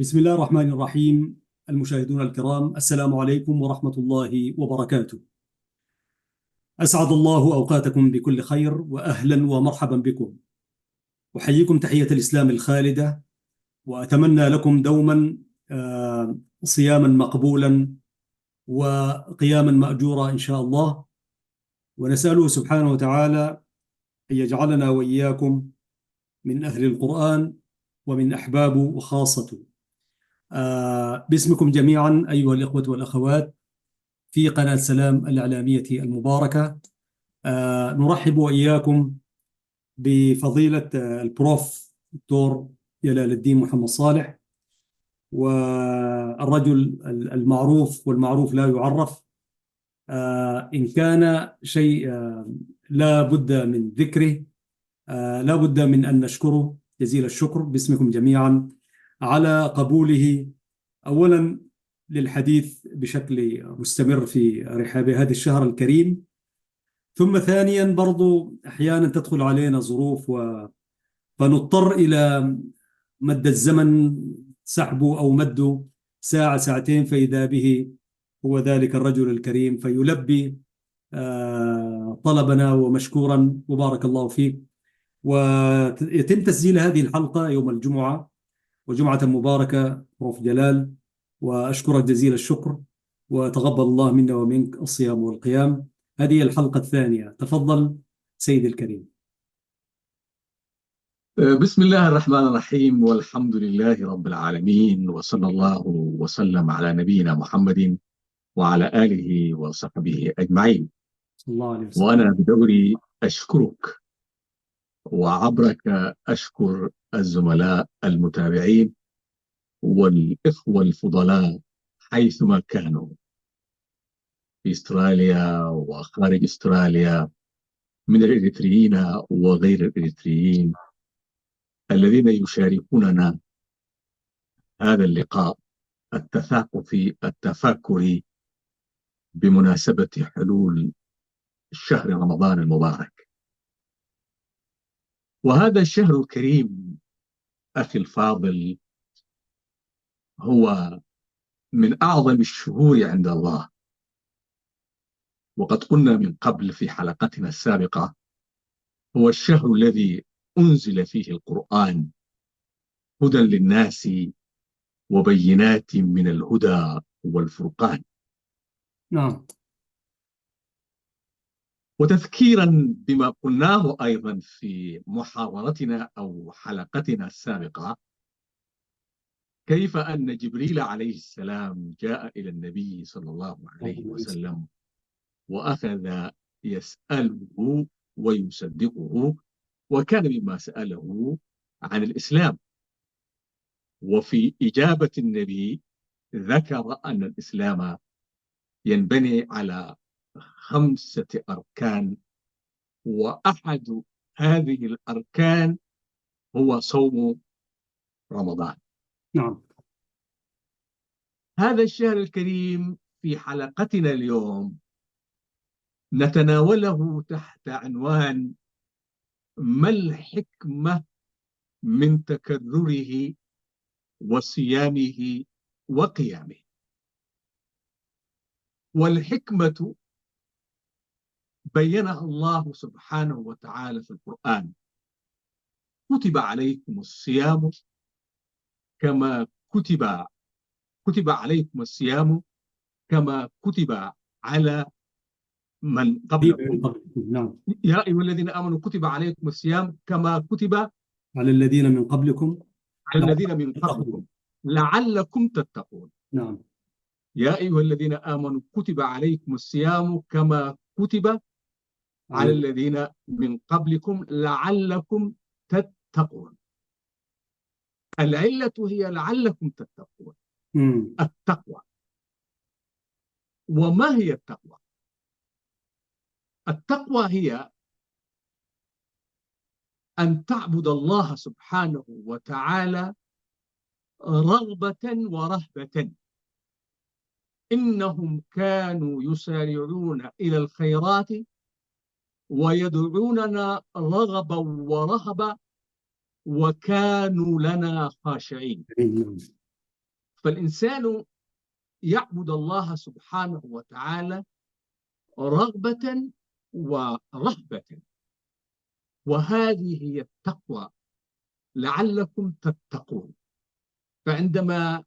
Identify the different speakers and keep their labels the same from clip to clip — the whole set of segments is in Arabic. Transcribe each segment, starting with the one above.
Speaker 1: بسم الله الرحمن الرحيم. المشاهدون الكرام، السلام عليكم ورحمة الله وبركاته. أسعد الله أوقاتكم بكل خير، وأهلا ومرحبا بكم. أحييكم تحية الإسلام الخالدة، وأتمنى لكم دوما صياما مقبولا وقياما مأجورا إن شاء الله. ونسأله سبحانه وتعالى أن يجعلنا وإياكم من أهل القرآن ومن أحبابه وخاصته. باسمكم جميعا أيها الإخوة والأخوات في قناة سلام الإعلامية المباركة، نرحب وإياكم بفضيلة البروف دكتور جلال الدين محمد صالح، والرجل المعروف والمعروف لا يعرف. إن كان شيء لا بد من ذكره، لا بد من أن نشكره جزيل الشكر باسمكم جميعا على قبوله أولا للحديث بشكل مستمر في رحاب هذا الشهر الكريم، ثم ثانيا برضو أحيانا تدخل علينا ظروف فنضطر إلى مد الزمن، سحبه أو مده ساعة ساعتين، فإذا به هو ذلك الرجل الكريم فيلبي طلبنا، ومشكورا وبارك الله فيك. ويتم تسجيل هذه الحلقة يوم الجمعة، وجمعة مباركة بروف جلال، وأشكرك جزيل الشكر، وتقبل الله منا ومنك الصيام والقيام. هذه الحلقة الثانية، تفضل سيدي الكريم.
Speaker 2: بسم الله الرحمن الرحيم، والحمد لله رب العالمين، وصلى الله وسلم على نبينا محمد وعلى آله وصحبه أجمعين.
Speaker 1: صلى الله عليه وسلم.
Speaker 2: وأنا بدوري أشكرك، وعبرك أشكر الزملاء المتابعين والإخوة الفضلاء حيثما كانوا في أستراليا وخارج أستراليا، من الإريتريين وغير الإريتريين الذين يشاركوننا هذا اللقاء التثاقفي التفاكري بمناسبة حلول شهر رمضان المبارك. وهذا الشهر الكريم أخي الفاضل هو من أعظم الشهور عند الله، وقد قلنا من قبل في حلقتنا السابقة هو الشهر الذي أنزل فيه القرآن هدى للناس وبينات من الهدى والفرقان.
Speaker 1: نعم.
Speaker 2: وتذكيرا بما قلناه أيضا في محاضرتنا أو حلقتنا السابقة، كيف أن جبريل عليه السلام جاء إلى النبي صلى الله عليه وسلم وأخذ يسأله ويصدقه، وكان مما سأله عن الإسلام. وفي إجابة النبي ذكر أن الإسلام ينبني على 5 أركان، وأحد هذه الأركان هو صوم رمضان.
Speaker 1: نعم.
Speaker 2: هذا الشهر الكريم في حلقتنا اليوم نتناوله تحت عنوان ما الحكمة من تكرره وصيامه وقيامه. والحكمة بينها الله سبحانه وتعالى في القرآن: كتب عليكم الصيام كما كتب عليكم الصيام كما كتب على من قبلكم.
Speaker 1: نعم.
Speaker 2: يا أيها الذين آمنوا كتب عليكم الصيام كما كتب
Speaker 1: على الذين من قبلكم
Speaker 2: على الذين من قبلكم لعلكم تتقون.
Speaker 1: نعم.
Speaker 2: يا أيها الذين آمنوا كتب عليكم الصيام كما كتب على الذين من قبلكم لعلكم تتقون. العلة هي لعلكم تتقون. التقوى. وما هي التقوى؟ التقوى هي أن تعبد الله سبحانه وتعالى رغبة ورهبة. إنهم كانوا يسارعون إلى الخيرات ويدعوننا رغبا ورهبا وكانوا لنا خاشعين. فالإنسان يعبد الله سبحانه وتعالى رغبة ورهبة، وهذه هي التقوى لعلكم تتقون. فعندما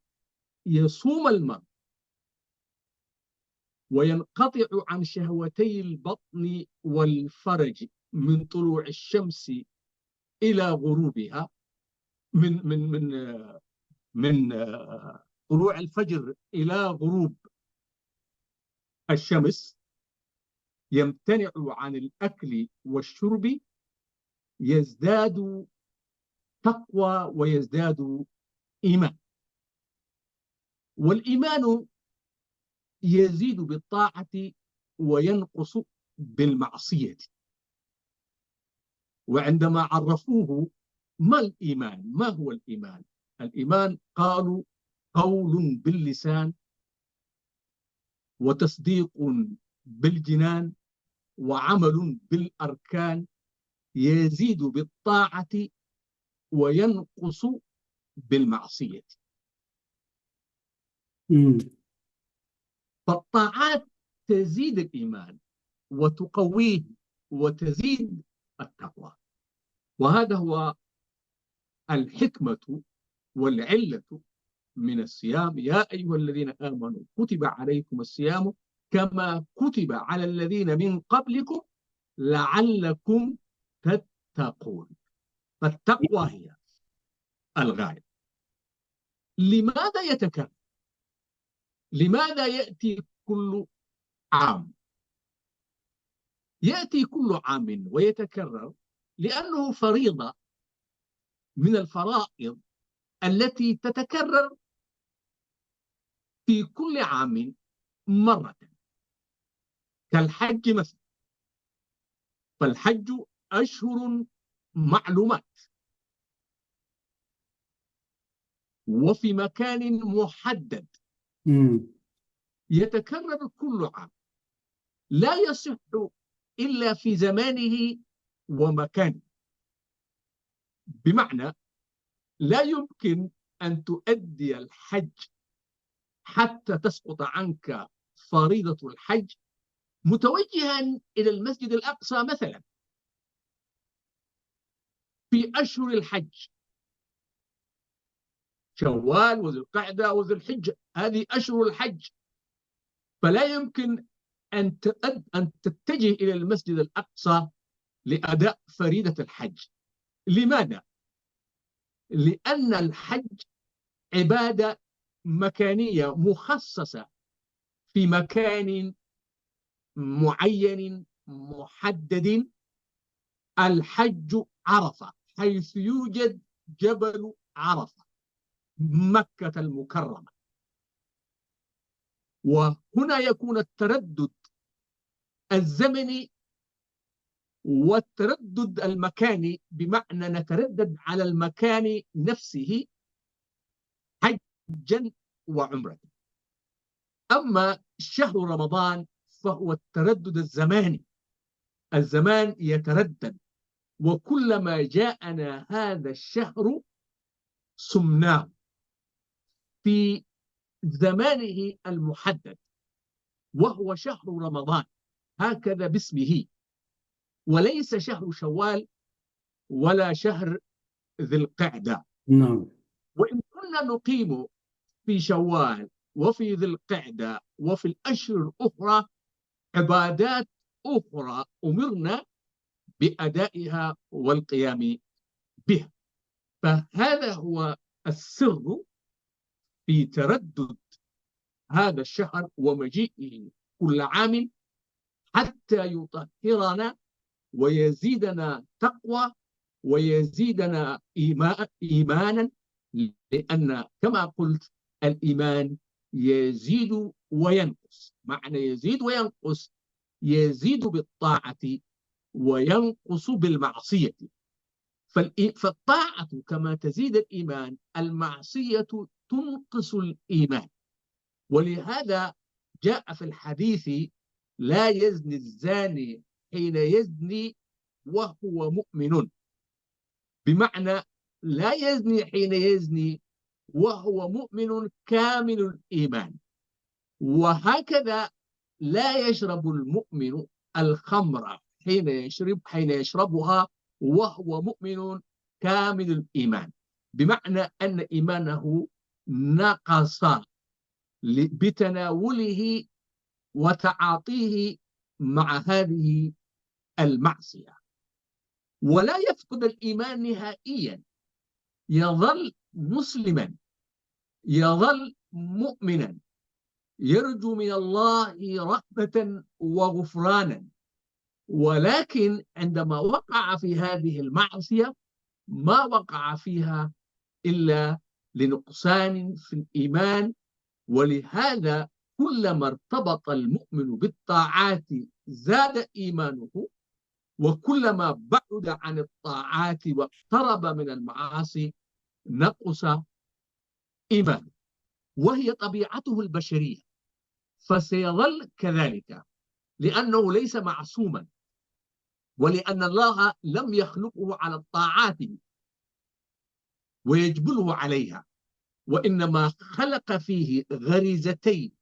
Speaker 2: يصوم المرء وينقطع عن شهوتي البطن والفرج من طلوع الشمس إلى غروبها، من طلوع الفجر إلى غروب الشمس، يمتنع عن الأكل والشرب، يزداد تقوى ويزداد إيمان. والإيمان يزيد بالطاعة وينقص بالمعصية. وعندما عرفوه ما الإيمان، ما هو الإيمان؟ الإيمان قالوا قول باللسان وتصديق بالجنان وعمل بالأركان، يزيد بالطاعة وينقص بالمعصية. فالطاعات تزيد الإيمان وتقويه وتزيد التقوى، وهذا هو الحكمة والعلة من الصيام. يا أيها الذين آمنوا كتب عليكم الصيام كما كتب على الذين من قبلكم لعلكم تتقون. فالتقوى هي الغاية. لماذا يتكرر؟ لماذا يأتي كل عام؟ يأتي كل عام ويتكرر لأنه فريضة من الفرائض التي تتكرر في كل عام مرة، كالحج مثلا. فالحج أشهر معلومات وفي مكان محدد يتكرر كل عام، لا يصح إلا في زمانه ومكانه. بمعنى لا يمكن أن تؤدي الحج حتى تسقط عنك فريضة الحج متوجها إلى المسجد الأقصى مثلا في أشهر الحج، شوال وذي القعدة وذي الحجة، هذه أشهر الحج. فلا يمكن أن تتجه إلى المسجد الأقصى لأداء فريضة الحج. لماذا؟ لأن الحج عبادة مكانية مخصصة في مكان معين محدد. الحج عرفة، حيث يوجد جبل عرفة، مكة المكرمة. وهنا يكون التردد الزمني والتردد المكاني، بمعنى نتردد على المكان نفسه حجا وعمرة. أما شهر رمضان فهو التردد الزماني، الزمان يتردد، وكلما جاءنا هذا الشهر صمناه في زمانه المحدد، وهو شهر رمضان هكذا باسمه، وليس شهر شوال ولا شهر ذي القعدة.
Speaker 1: نعم.
Speaker 2: وإن كنا نقيم في شوال وفي ذي القعدة وفي الأشهر الأخرى عبادات أخرى أمرنا بأدائها والقيام بها. فهذا هو السر في تردد هذا الشهر ومجيئه كل عام، حتى يطهرنا ويزيدنا تقوى ويزيدنا إيمانا، لأن كما قلت الإيمان يزيد وينقص. معنى يزيد وينقص، يزيد بالطاعة وينقص بالمعصية. فالطاعة كما تزيد الإيمان، المعصية تنقص الإيمان. ولهذا جاء في الحديث: لا يزني الزاني حين يزني وهو مؤمن. بمعنى لا يزني حين يزني وهو مؤمن كامل الإيمان. وهكذا لا يشرب المؤمن الخمر حين يشربها وهو مؤمن كامل الإيمان، بمعنى أن إيمانه نقص بتناوله وتعاطيه مع هذه المعصية. ولا يفقد الإيمان نهائيا، يظل مسلما، يظل مؤمنا، يرجو من الله رحمة وغفرانا. ولكن عندما وقع في هذه المعصية ما وقع فيها إلا لنقصان في الإيمان. ولهذا كلما ارتبط المؤمن بالطاعات زاد إيمانه، وكلما بعد عن الطاعات واقترب من المعاصي نقص إيمانه، وهي طبيعته البشرية، فسيظل كذلك لأنه ليس معصوما، ولأن الله لم يخلقه على الطاعات ويجبله عليها، وإنما خلق فيه غريزتين،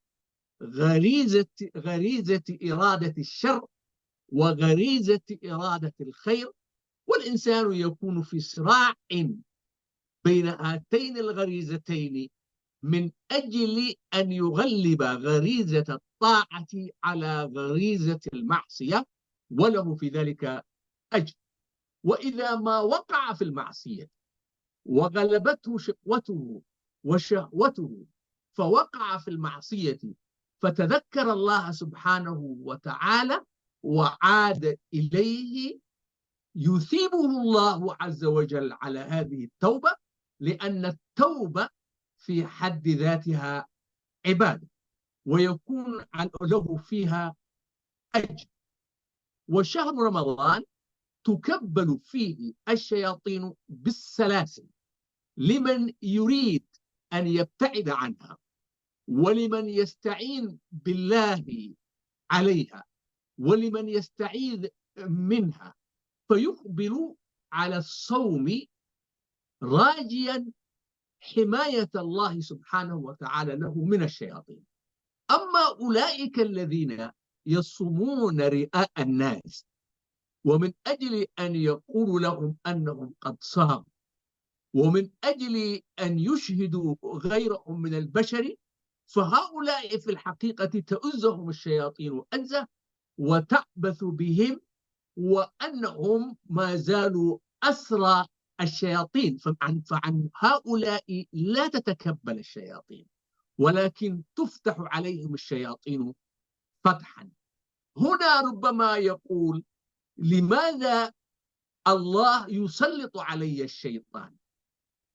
Speaker 2: غريزة إرادة الشر وغريزة إرادة الخير. والإنسان يكون في صراع بين هاتين الغريزتين من أجل أن يغلب غريزة الطاعة على غريزة المعصية، وله في ذلك أجر. وإذا ما وقع في المعصية وغلبته شقوته وشهوته فوقع في المعصية، فتذكر الله سبحانه وتعالى وعاد إليه، يثيبه الله عز وجل على هذه التوبة، لأن التوبة في حد ذاتها عبادة ويكون له فيها أجر. وشهر رمضان تكبل فيه الشياطين بالسلاسل لمن يريد أن يبتعد عنها، ولمن يستعين بالله عليها، ولمن يستعيذ منها، فيقبل على الصوم راجيا حماية الله سبحانه وتعالى له من الشياطين. أما أولئك الذين يصومون رئاء الناس ومن أجل أن يقولوا لهم أنهم قد صاموا، ومن أجل أن يشهدوا غيرهم من البشر، فهؤلاء في الحقيقة تؤزهم الشياطين أزة وتعبث بهم، وأنهم ما زالوا أسرى الشياطين. فعن هؤلاء لا تتكبل الشياطين، ولكن تفتح عليهم الشياطين فتحا. هنا ربما يقول: لماذا الله يسلط علي الشيطان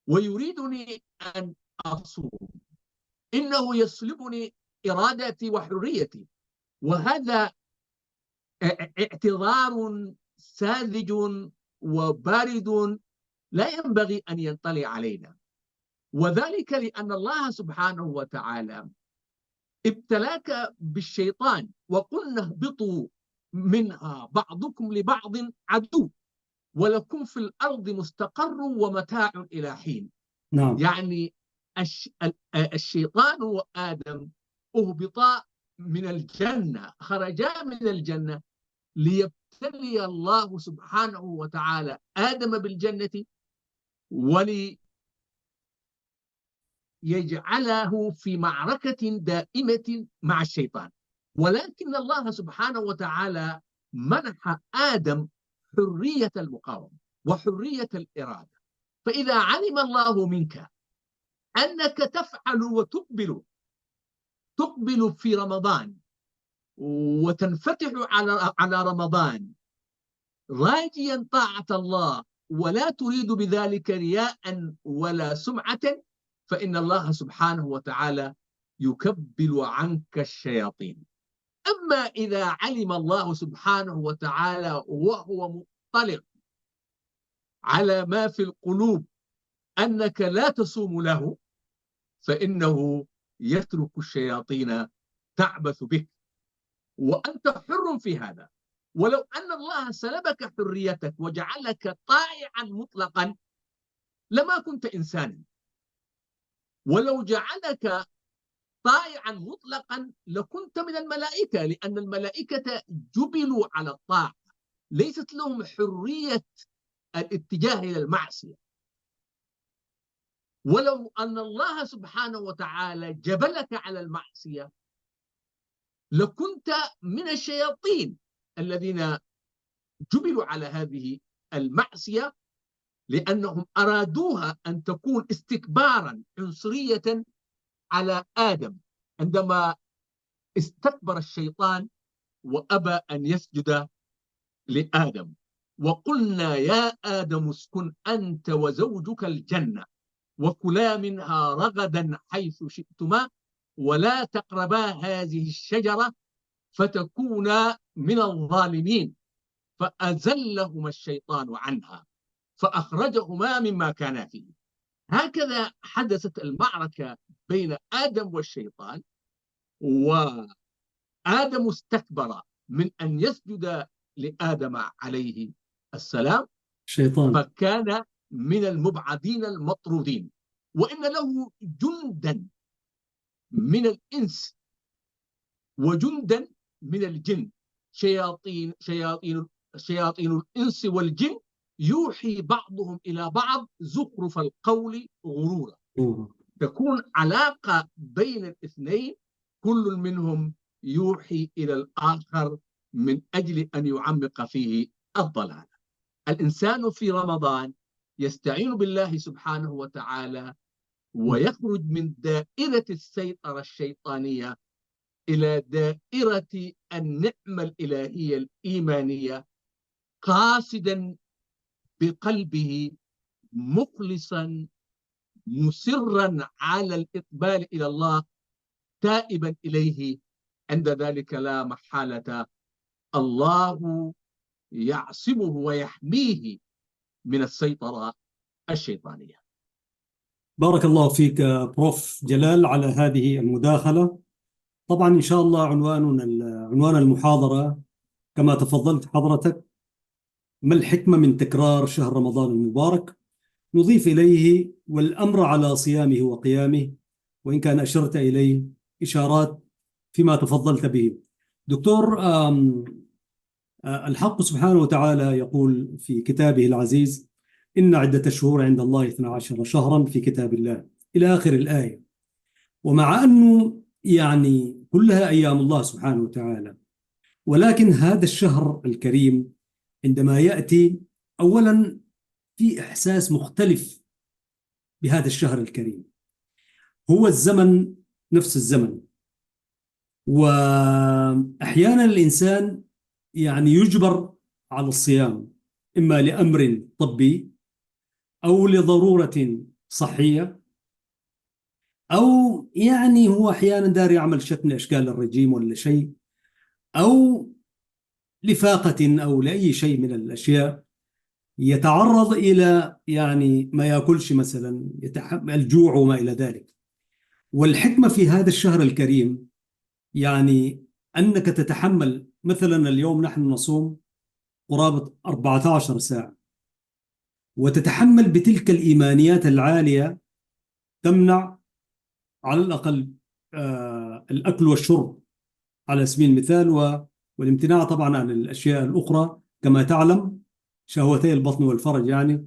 Speaker 2: ويريدني أن أصوم؟ إنه يسلبني إرادتي وحريتي. وهذا اعتذار ساذج وبارد لا ينبغي أن ينطلي علينا، وذلك لأن الله سبحانه وتعالى ابتلاك بالشيطان، وقلنا اهبطوا منها بعضكم لبعض عدو ولكم في الأرض مستقر ومتاع إلى حين.
Speaker 1: نعم.
Speaker 2: يعني الشيطان وآدم أهبطا من الجنة، خرجا من الجنة ليبتلي الله سبحانه وتعالى آدم بالجنة وليجعله في معركة دائمة مع الشيطان. ولكن الله سبحانه وتعالى منح آدم حرية المقاومة وحرية الإرادة. فإذا علم الله منك أنك تفعل وتقبل في رمضان وتنفتح على رمضان راجيا طاعة الله ولا تريد بذلك رياء ولا سمعة، فإن الله سبحانه وتعالى يكبل عنك الشياطين. أما إذا علم الله سبحانه وتعالى وهو مطلع على ما في القلوب أنك لا تصوم له، فإنه يترك الشياطين تعبث بك، وأنت حر في هذا. ولو أن الله سلبك حريتك وجعلك طائعا مطلقا لما كنت إنسانا، ولو جعلك طائعا مطلقا لكنت من الملائكة، لأن الملائكة جبلوا على الطاعة، ليست لهم حرية الاتجاه إلى المعصية. ولو أن الله سبحانه وتعالى جبلك على المعصية لكنت من الشياطين الذين جبلوا على هذه المعصية، لأنهم أرادوها أن تكون استكبارا عنصرية على آدم عندما استكبر الشيطان وأبى أن يسجد لآدم. وقلنا يا آدم اسكن أنت وزوجك الجنة وكلا منها رغدا حيث شئتما ولا تقربا هذه الشجرة فتكونا من الظالمين، فأزلهما الشيطان عنها فأخرجهما مما كانا فيه. هكذا حدثت المعركة بين آدم والشيطان، وآدم استكبر من أن يسجد لآدم عليه السلام
Speaker 1: شيطان.
Speaker 2: فكان من المبعدين المطرودين. وإن له جندا من الإنس وجندا من الجن، شياطين الإنس والجن يوحي بعضهم إلى بعض زخرف القول غرورا. تكون علاقة بين الاثنين، كل منهم يوحي إلى الآخر من أجل أن يعمق فيه الضلال. الإنسان في رمضان يستعين بالله سبحانه وتعالى ويخرج من دائرة السيطرة الشيطانية إلى دائرة النعمة الإلهية الإيمانية، قاصدا بقلبه مخلصا مسرا على الإقبال إلى الله تائبا إليه. عند ذلك لا محالة الله يعصمه ويحميه من السيطرة الشيطانية.
Speaker 1: بارك الله فيك بروف جلال على هذه المداخلة. طبعا إن شاء الله عنوان المحاضرة كما تفضلت حضرتك: ما الحكمة من تكرار شهر رمضان المبارك؟ نضيف إليه: والأمر على صيامه وقيامه، وإن كان أشرت إليه إشارات فيما تفضلت به. دكتور، الحق سبحانه وتعالى يقول في كتابه العزيز: إن عدة الشهور عند الله 12 شهرا في كتاب الله، إلى آخر الآية. ومع أنه يعني كلها أيام الله سبحانه وتعالى، ولكن هذا الشهر الكريم عندما يأتي، أولا في إحساس مختلف بهذا الشهر الكريم. هو الزمن نفس الزمن، وأحيانا الإنسان يعني يجبر على الصيام، إما لأمر طبي أو لضرورة صحية، أو يعني هو أحيانا دار يعمل شكل من أشكال الرجيم ولا شيء، أو لفاقة أو لأي شيء من الأشياء، يتعرض إلى يعني ما يأكلش مثلا، الجوع وما إلى ذلك. والحكمة في هذا الشهر الكريم يعني أنك تتحمل. مثلا اليوم نحن نصوم قرابة 14 ساعة، وتتحمل بتلك الإيمانيات العالية تمنع على الأقل الأكل والشرب على سبيل المثال، والامتناع طبعا عن الأشياء الأخرى كما تعلم، شهوتي البطن والفرج يعني.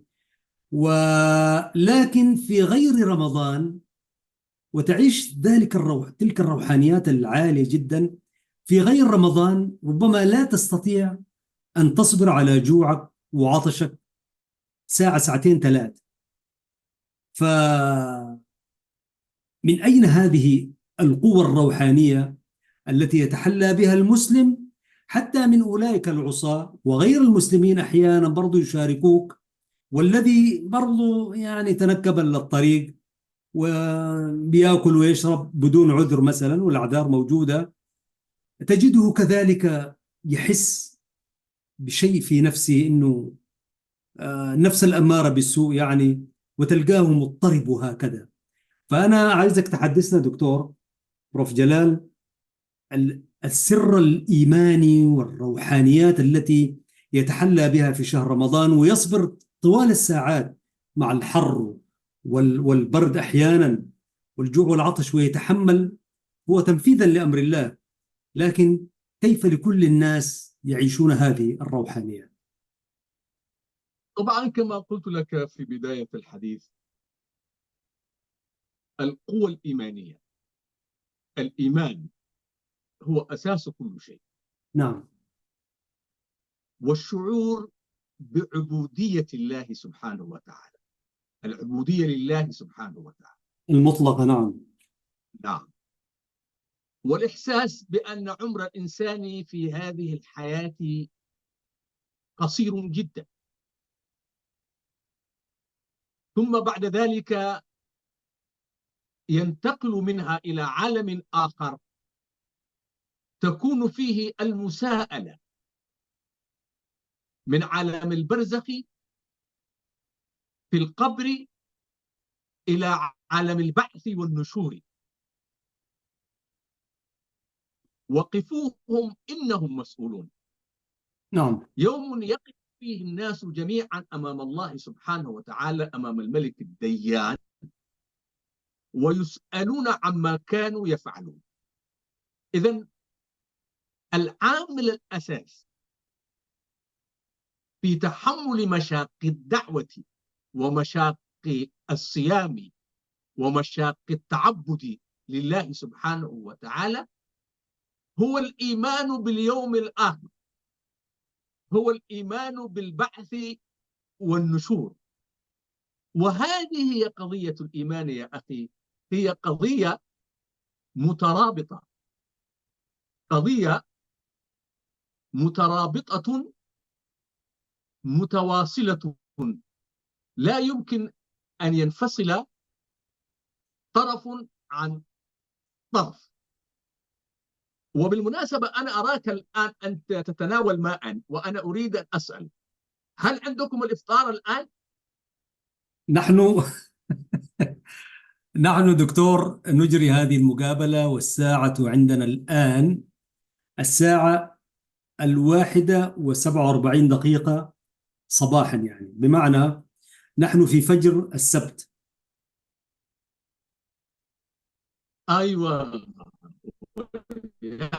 Speaker 1: ولكن في غير رمضان وتعيش تلك الروحانيات العالية جدا. في غير رمضان ربما لا تستطيع أن تصبر على جوعك وعطشك ساعة ساعتين ثلاث. فمن أين هذه القوة الروحانية التي يتحلى بها المسلم، حتى من أولئك العصاة وغير المسلمين أحيانا برضو يشاركوك، والذي برضو يعني تنكب للطريق وبيأكل ويشرب بدون عذر مثلا، والأعذار موجودة، تجده كذلك يحس بشيء في نفسه، إنه النفس الأمارة بالسوء يعني، وتلقاه مضطرب هكذا. فأنا عايزك تحدثنا دكتور بروف جلال السر الإيماني والروحانيات التي يتحلى بها في شهر رمضان، ويصبر طوال الساعات مع الحر والبرد أحيانا، والجوع والعطش ويتحمل، هو تنفيذا لأمر الله. لكن كيف لكل الناس يعيشون هذه الروحانية؟
Speaker 2: طبعا كما قلت لك في بداية الحديث، القوة الإيمانية، الإيمان هو أساس كل شيء،
Speaker 1: نعم.
Speaker 2: والشعور بعبودية الله سبحانه وتعالى، العبودية لله سبحانه وتعالى
Speaker 1: المطلقة، نعم.
Speaker 2: نعم. والإحساس بأن عمر الإنسان في هذه الحياة قصير جدا، ثم بعد ذلك ينتقل منها إلى عالم آخر تكون فيه المساءلة من عالم البرزخ في القبر إلى عالم البعث والنشور. وقفوهم إنهم مسؤولون.
Speaker 1: نعم.
Speaker 2: يوم يقف فيه الناس جميعا أمام الله سبحانه وتعالى، أمام الملك الديان، ويسألون عما كانوا يفعلون. إذن العامل الأساس في تحمل مشاق الدعوة ومشاق الصيام ومشاق التعبد لله سبحانه وتعالى هو الإيمان باليوم الآخر، هو الإيمان بالبعث والنشور. وهذه هي قضية الإيمان يا أخي، هي قضية مترابطة، قضية مترابطة متواصلة، لا يمكن أن ينفصل طرف عن طرف. وبالمناسبة أنا أراك الآن أنت تتناول ماء، وأنا أريد أن أسأل، هل عندكم الإفطار الآن؟
Speaker 1: نحن نحن دكتور نجري هذه المقابلة، والساعة عندنا الآن الساعة 1:47 صباحا، يعني بمعنى نحن في فجر السبت.
Speaker 2: أيوة،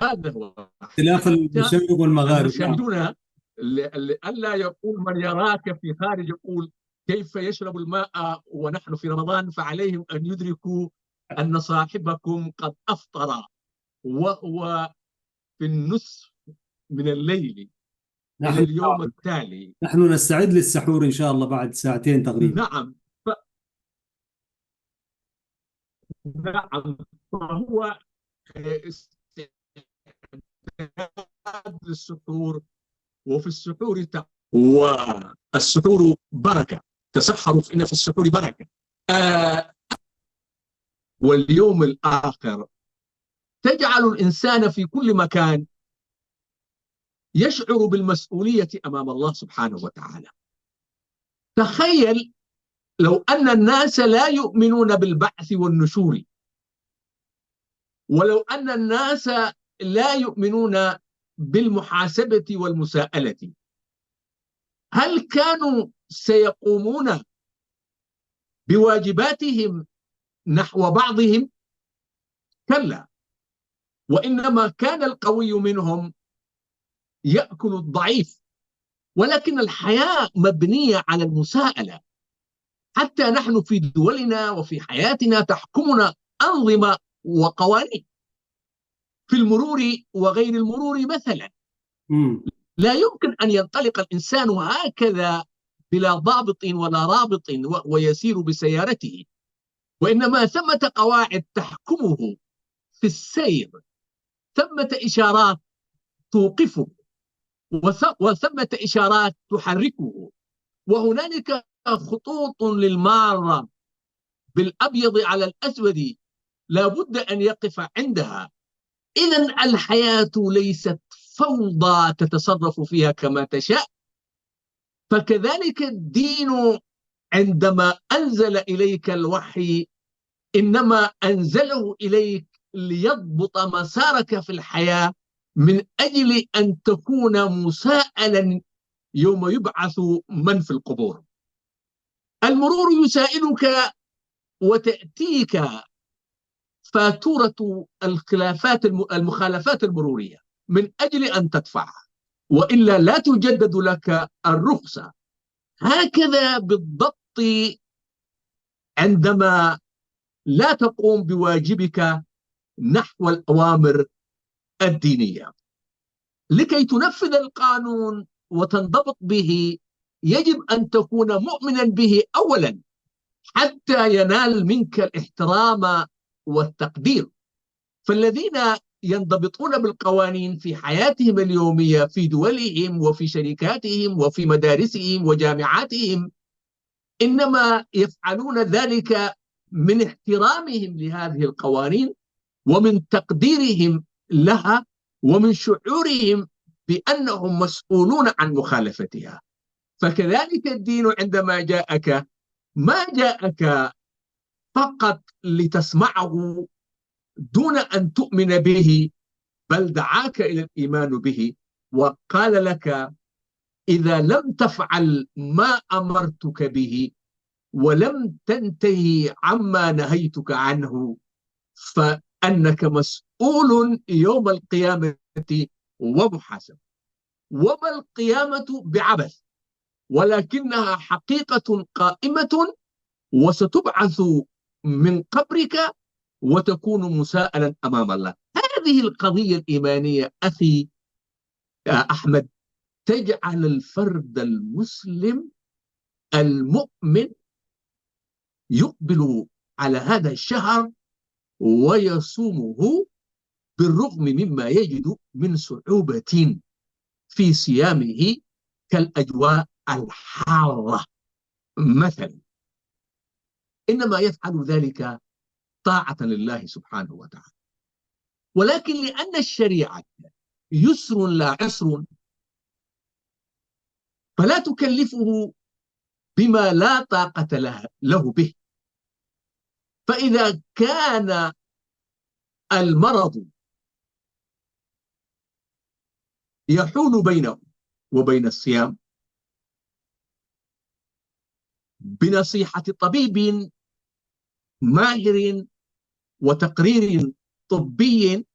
Speaker 2: هذا هو.
Speaker 1: اختلاف المشرق والمغارب. نعم.
Speaker 2: المشاهدون لئلا يقول من يراك في خارج يقول كيف يشرب الماء ونحن في رمضان، فعليهم أن يدركوا أن صاحبكم قد أفطر وهو في النصف من الليل
Speaker 1: نحن
Speaker 2: إلى اليوم التالي.
Speaker 1: نحن نستعد للسحور إن شاء الله بعد ساعتين تقريبا.
Speaker 2: نعم نعم، فهو استعداد للسحور، وفي السحور والسحور بركة، تسحروا فإن في السحور بركة. واليوم الآخر تجعل الإنسان في كل مكان يشعر بالمسؤولية أمام الله سبحانه وتعالى. تخيل لو أن الناس لا يؤمنون بالبعث والنشور، ولو أن الناس لا يؤمنون بالمحاسبة والمساءلة، هل كانوا سيقومون بواجباتهم نحو بعضهم؟ كلا، وإنما كان القوي منهم يأكل الضعيف. ولكن الحياة مبنية على المساءلة، حتى نحن في دولنا وفي حياتنا تحكمنا أنظمة وقوانين في المرور وغير المرور مثلا. لا يمكن أن ينطلق الإنسان هكذا بلا ضابط ولا رابط ويسير بسيارته، وإنما ثمة قواعد تحكمه في السير، ثمة إشارات توقفه، وثمة إشارات تحركه، وهنالك خطوط للمارة بالأبيض على الأسود لا بد أن يقف عندها. إذن الحياة ليست فوضى تتصرف فيها كما تشاء. فكذلك الدين عندما أنزل إليك الوحي إنما أنزله إليك ليضبط مسارك في الحياة، من أجل أن تكون مساءلا يوم يبعث من في القبور. المرور يسائلك وتأتيك فاتورة المخالفات المرورية من أجل أن تدفعها، وإلا لا تجدد لك الرخصة. هكذا بالضبط عندما لا تقوم بواجبك نحو الأوامر الدينية. لكي تنفذ القانون وتنضبط به يجب أن تكون مؤمنا به أولا حتى ينال منك الاحترام والتقدير. فالذين ينضبطون بالقوانين في حياتهم اليومية في دولهم وفي شركاتهم وفي مدارسهم وجامعاتهم إنما يفعلون ذلك من احترامهم لهذه القوانين ومن تقديرهم لها ومن شعورهم بأنهم مسؤولون عن مخالفتها. فكذلك الدين عندما جاءك ما جاءك فقط لتسمعه دون أن تؤمن به، بل دعاك إلى الإيمان به وقال لك: إذا لم تفعل ما أمرتك به ولم تنتهي عما نهيتك عنه فأنك مسؤول يوم القيامة ومحاسب. وما القيامة بعبث، ولكنها حقيقة قائمة، وستبعث من قبرك وتكون مساءلا أمام الله. هذه القضية الإيمانية أخي أحمد تجعل الفرد المسلم المؤمن يقبل على هذا الشهر ويصومه بالرغم مما يجد من صعوبة في صيامه كالأجواء الحارة مثلا، إنما يفعل ذلك طاعة لله سبحانه وتعالى. ولكن لأن الشريعة يسر لا عسر فلا تكلفه بما لا طاقة له به. فإذا كان المرض يحول بينه وبين الصيام بنصيحة طبيب ماهر وتقرير طبي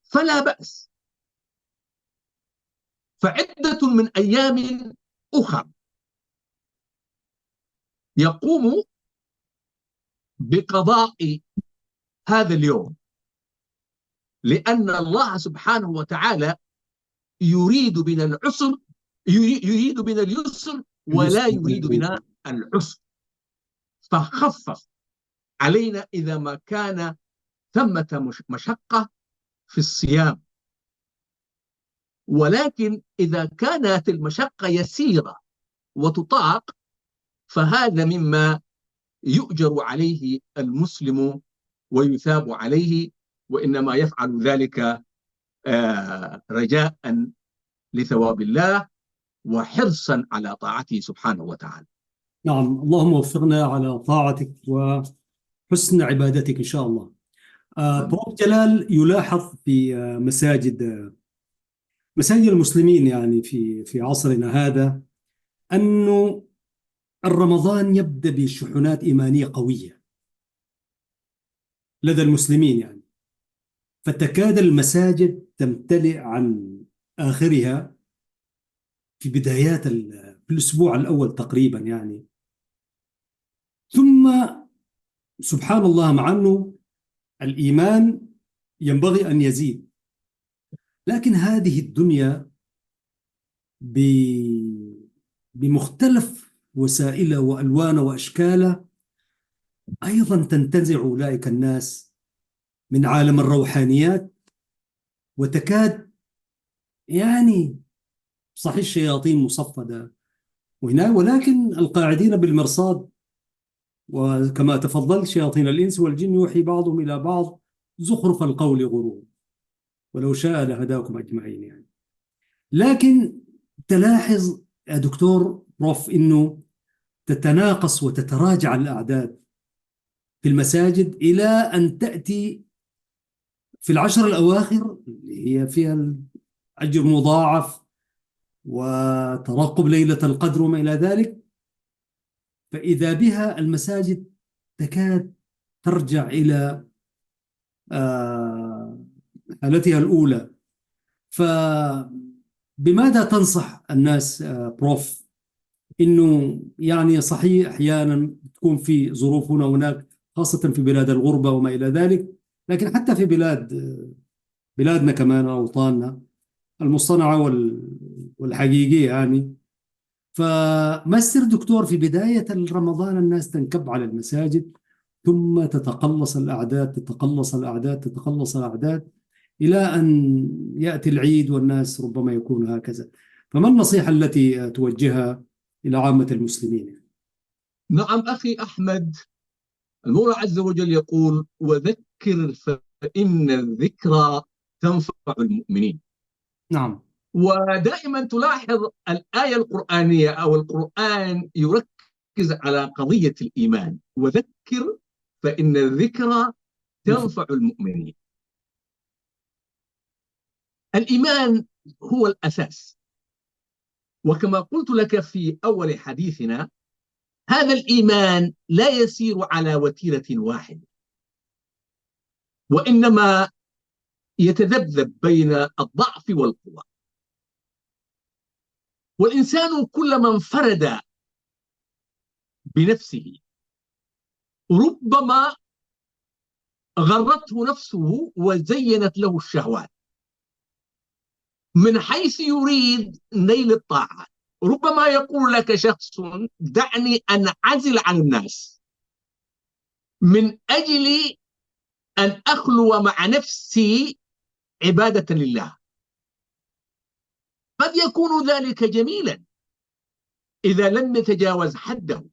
Speaker 2: فلا بأس. فعدة من أيام أخرى يقوم بقضاء هذا اليوم، لأن الله سبحانه وتعالى يريد بنا العسر، يريد بنا اليسر ولا يريد بنا العسر، فخفف علينا إذا ما كان ثمة مشقة في الصيام. ولكن إذا كانت المشقة يسيرة وتطاق فهذا مما يؤجر عليه المسلم ويثاب عليه، وإنما يفعل ذلك رجاء لثواب الله وحرصا على طاعته سبحانه وتعالى.
Speaker 1: نعم، اللهم وفقنا على طاعتك وحسن عبادتك إن شاء الله. بروف جلال يلاحظ في مساجد المسلمين يعني في عصرنا هذا أنه الرمضان يبدأ بشحنات إيمانية قوية لدى المسلمين يعني، فتكاد المساجد تمتلئ عن آخرها في بدايات في الأسبوع الأول تقريبا يعني. ثم سبحان الله، مع أنه الإيمان ينبغي أن يزيد، لكن هذه الدنيا بمختلف وسائلها وألوانها وأشكالها أيضا تنتزع أولئك الناس من عالم الروحانيات، وتكاد يعني صحيح الشياطين مصفدة وهنا، ولكن القاعدين بالمرصاد، وكما تفضل شياطين الإنس والجن يوحي بعضهم إلى بعض زخرف القول غرور ولو شاء لهداكم أجمعين يعني. لكن تلاحظ يا دكتور بروف إنه تتناقص وتتراجع الأعداد في المساجد إلى أن تأتي في العشر الأواخر اللي هي فيها الأجر مضاعف وترقب ليلة القدر وما إلى ذلك، فإذا بها المساجد تكاد ترجع إلى حالتها الأولى. فبماذا تنصح الناس بروف؟ إنه يعني صحيح أحيانا تكون في ظروف هنا وهناك، خاصة في بلاد الغربة وما إلى ذلك، لكن حتى في بلادنا كمان، أوطاننا المصطنعة والحقيقية يعني. فما السر دكتور في بداية رمضان الناس تنكب على المساجد، ثم تتقلص الأعداد تتقلص الأعداد تتقلص الأعداد إلى أن يأتي العيد والناس ربما يكون هكذا؟ فما النصيحة التي توجهها إلى عامة المسلمين؟
Speaker 2: نعم أخي أحمد، المولى عز وجل يقول: وذكر فإن الذكرى تنفع المؤمنين.
Speaker 1: نعم.
Speaker 2: ودائما تلاحظ الآية القرآنية أو القرآن يركز على قضية الإيمان: وذكر فإن الذكرى تنفع المؤمنين. الإيمان هو الأساس، وكما قلت لك في أول حديثنا، هذا الإيمان لا يسير على وتيرة واحدة، وإنما يتذبذب بين الضعف والقوة. والإنسان كلما انفرد بنفسه ربما غرته نفسه وزينت له الشهوات من حيث يريد نيل الطاعة. ربما يقول لك شخص: دعني أنعزل عن الناس من أجل أن أخلو مع نفسي عبادة لله. قد يكون ذلك جميلا إذا لم يتجاوز حده،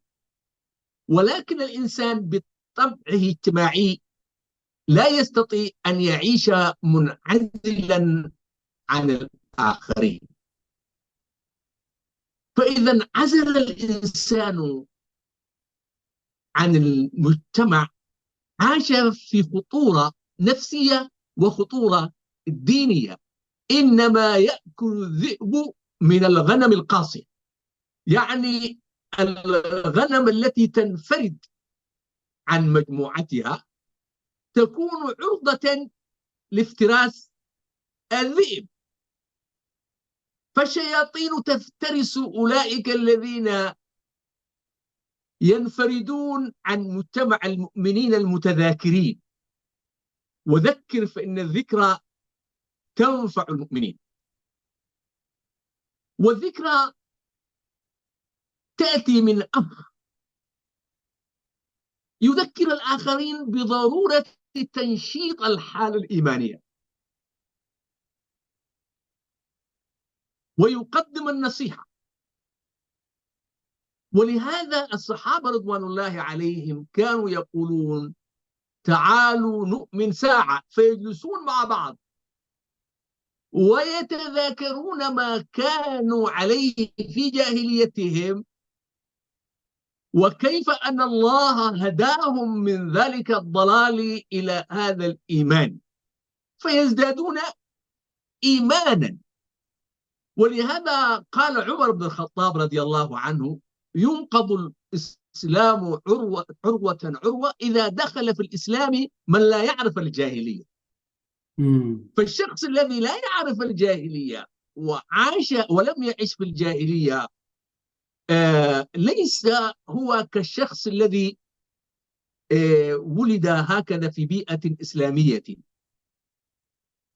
Speaker 2: ولكن الإنسان بطبعه اجتماعي لا يستطيع أن يعيش منعزلا عن الآخرين. فإذا انعزل الإنسان عن المجتمع عاش في خطورة نفسية وخطورة دينية. إنما يأكل الذئب من الغنم القاصية، يعني الغنم التي تنفرد عن مجموعتها تكون عرضة لافتراس الذئب. فالشياطين تفترس أولئك الذين ينفردون عن مجتمع المؤمنين المتذاكرين. وذكر فإن الذكرى تنفع المؤمنين. والذكرى تأتي من أمر يذكر الآخرين بضرورة تنشيط الحالة الإيمانية، ويقدم النصيحة. ولهذا الصحابة رضوان الله عليهم كانوا يقولون: تعالوا نؤمن ساعة، فيجلسون مع بعض ويتذاكرون ما كانوا عليه في جاهليتهم، وكيف أن الله هداهم من ذلك الضلال إلى هذا الإيمان، فيزدادون إيمانا. ولهذا قال عمر بن الخطاب رضي الله عنه: ينقض الإسلام عروة عروة إذا دخل في الإسلام من لا يعرف الجاهلية. فالشخص الذي لا يعرف الجاهلية وعاش ولم يعش في الجاهلية ليس هو كالشخص الذي ولد هكذا في بيئة إسلامية.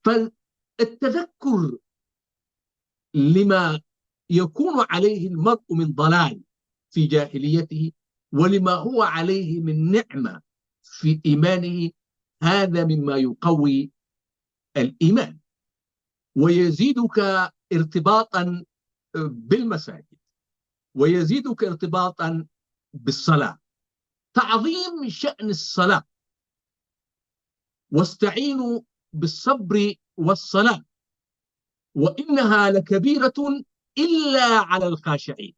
Speaker 2: فالتذكر لما يكون عليه المرء من ضلال في جاهليته ولما هو عليه من نعمة في إيمانه، هذا مما يقوي الإيمان ويزيدك ارتباطا بالمساجد، ويزيدك ارتباطا بالصلاة. تعظيم شأن الصلاة: واستعينوا بالصبر والصلاة وإنها لكبيرة إلا على الخاشعين.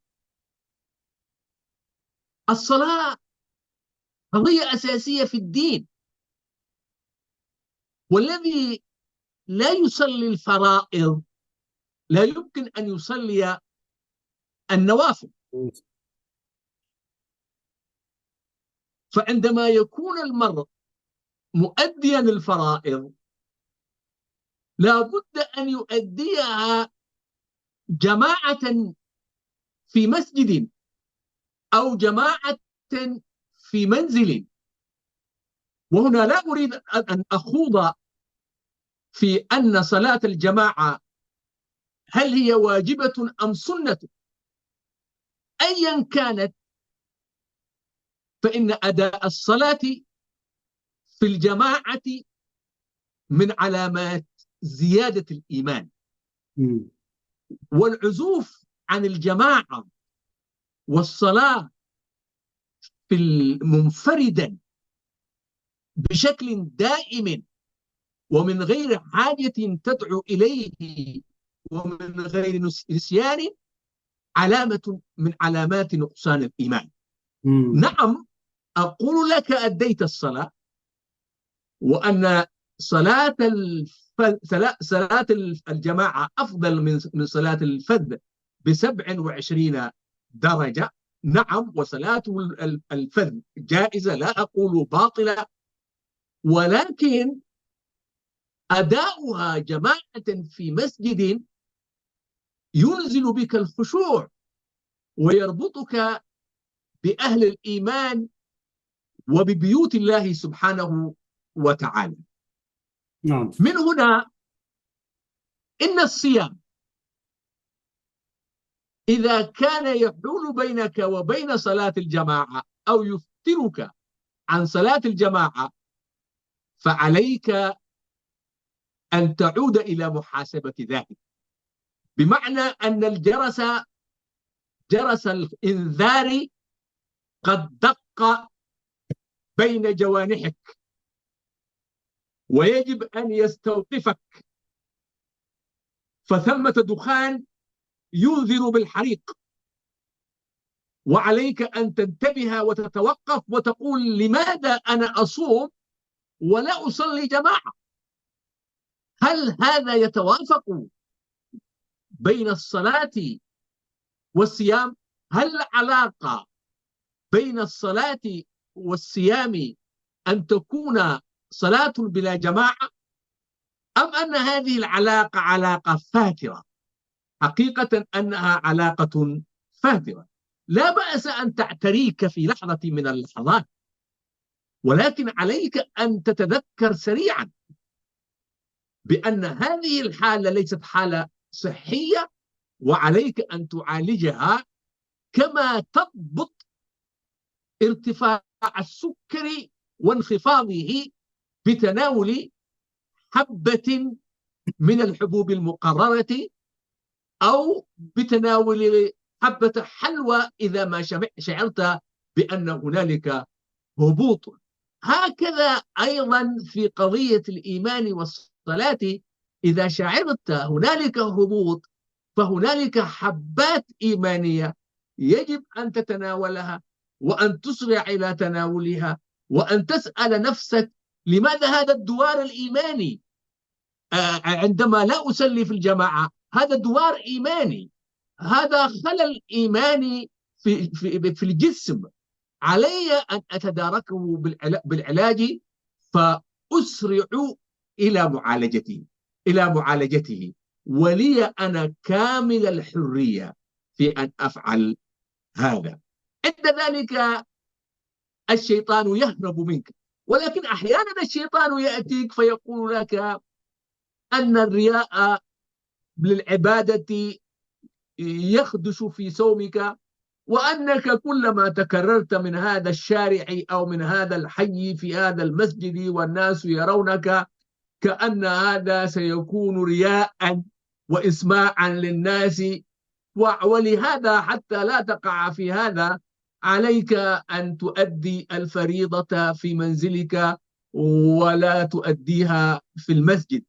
Speaker 2: الصلاة قضية أساسية في الدين، والذي لا يصلي الفرائض لا يمكن أن يصلي النوافل. فعندما يكون المرء مؤديا الفرائض لا بد أن يؤديها جماعة في مسجد أو جماعة في منزل. وهنا لا أريد أن أخوض في أن صلاة الجماعة هل هي واجبة أم سنة. أيا كانت فإن أداء الصلاة في الجماعة من علامات زيادة الإيمان. والعزوف عن الجماعة والصلاة في منفردا بشكل دائم ومن غير حاجة تدعو إليه ومن غير نسيان علامة من علامات نقصان الإيمان. نعم، أقول لك أديت الصلاة، وأن صلاة الجماعة أفضل من صلاة الفذ ب27 درجة. نعم، وصلاة الفذ جائزة، لا أقول باطلة، ولكن أداؤها جماعة في مسجد ينزل بك الخشوع ويربطك بأهل الإيمان وببيوت الله سبحانه وتعالى.
Speaker 1: نعم.
Speaker 2: من هنا إن الصيام إذا كان يحول بينك وبين صلاة الجماعة أو يفترك عن صلاة الجماعة فعليك أن تعود إلى محاسبة ذلك، بمعنى أن جرس الإنذار قد دق بين جوانحك، ويجب أن يستوقفك، فثمة دخان ينذر بالحريق، وعليك أن تنتبه وتتوقف وتقول لماذا أنا أصوم ولا أصلي جماعة؟ هل هذا يتوافق بين الصلاة والصيام؟ هل العلاقة بين الصلاة والصيام أن تكون صلاة بلا جماعة، أم أن هذه العلاقة علاقة فاترة؟ حقيقة أنها علاقة فاترة. لا بأس أن تعتريك في لحظة من اللحظات، ولكن عليك أن تتذكر سريعا بأن هذه الحالة ليست حالة صحية، وعليك أن تعالجها كما تضبط ارتفاع السكر وانخفاضه بتناول حبة من الحبوب المقررة أو بتناول حبة حلوى إذا ما شعرت بأن هنالك هبوط. هكذا أيضا في قضية الإيمان والصلاة، إذا شعرت هنالك هبوط فهنالك حبات إيمانية يجب أن تتناولها وأن تسرع إلى تناولها، وأن تسأل نفسك لماذا هذا الدوار الإيماني عندما لا أصلي في الجماعة؟ هذا دوار إيماني، هذا خلل إيماني في الجسم، علي أن أتداركه بالعلاج فأسرع إلى معالجته، ولي أنا كامل الحرية في أن أفعل هذا. عند ذلك الشيطان يهرب منك، ولكن أحيانا الشيطان يأتيك فيقول لك أن الرياء للعبادة يخدش في صومك، وأنك كلما تكررت من هذا الشارع أو من هذا الحي في هذا المسجد والناس يرونك كأن هذا سيكون رياء وإسماعا للناس. ولهذا حتى لا تقع في هذا عليك أن تؤدي الفريضة في منزلك ولا تؤديها في المسجد.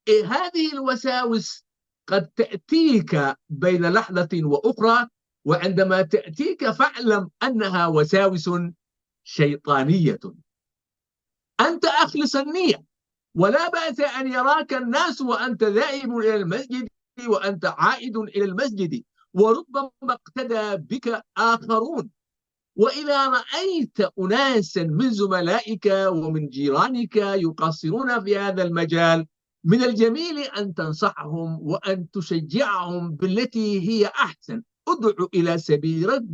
Speaker 2: هذه الوساوس قد تأتيك بين لحظة وأخرى، وعندما تأتيك فاعلم أنها وساوس شيطانية. أنت أخلص النية، ولا بأس أن يراك الناس وأنت ذاهب إلى المسجد وأنت عائد إلى المسجد، وربما اقتدى بك آخرون، وإذا رأيت أناسا من زملائك ومن جيرانك يقصرون في هذا المجال، من الجميل أن تنصحهم وأن تشجعهم بالتي هي أحسن. ادع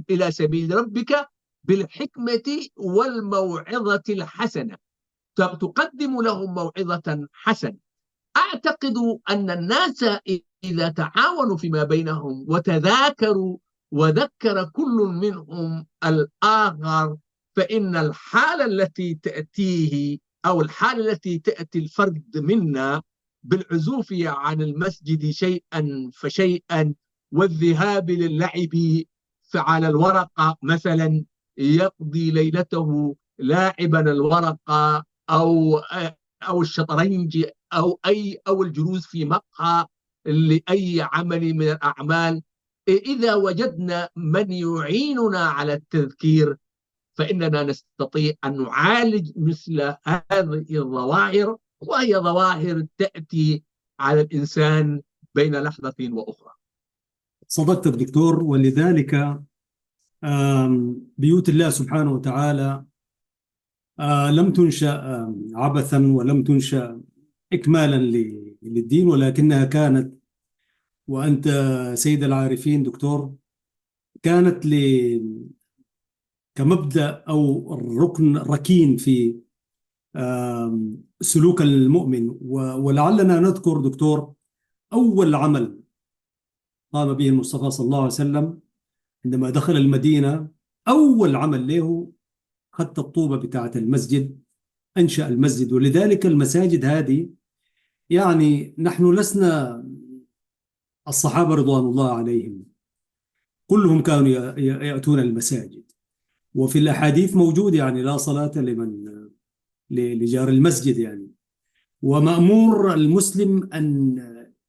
Speaker 2: إلى سبيل ربك بالحكمة والموعظة الحسنة، تقدم لهم موعظة حسنة. أعتقد أن الناس إذا تعاونوا فيما بينهم وتذاكروا وذكر كل منهم الآخر، فإن الحالة التي تأتيه أو الحالة التي تأتي الفرد منا بالعزوف عن المسجد شيئا فشيئا والذهاب للعب، فعلى الورقة مثلا يقضي ليلته لاعبا الورقة أو الشطرنج أو الجلوس في مقهى لأي عمل من الأعمال. إذا وجدنا من يعيننا على التذكير فإننا نستطيع أن نعالج مثل هذه الظواهر، وهي ظواهر تأتي على الإنسان بين لحظة وأخرى.
Speaker 1: صدقت الدكتور، ولذلك بيوت الله سبحانه وتعالى لم تنشأ عبثا ولم تنشأ إكمالا للدين، ولكنها كانت، وأنت سيد العارفين دكتور، كانت كمبدأ أو الركن ركين في سلوك المؤمن. ولعلنا نذكر دكتور أول عمل قام به المصطفى صلى الله عليه وسلم عندما دخل المدينة. أول عمل له خط الطوبة بتاعة المسجد، أنشأ المسجد. ولذلك المساجد هذه، يعني نحن لسنا الصحابة رضوان الله عليهم كلهم كانوا يأتون المساجد، وفي الأحاديث موجود يعني لا صلاة لجار المسجد يعني. ومأمور المسلم أن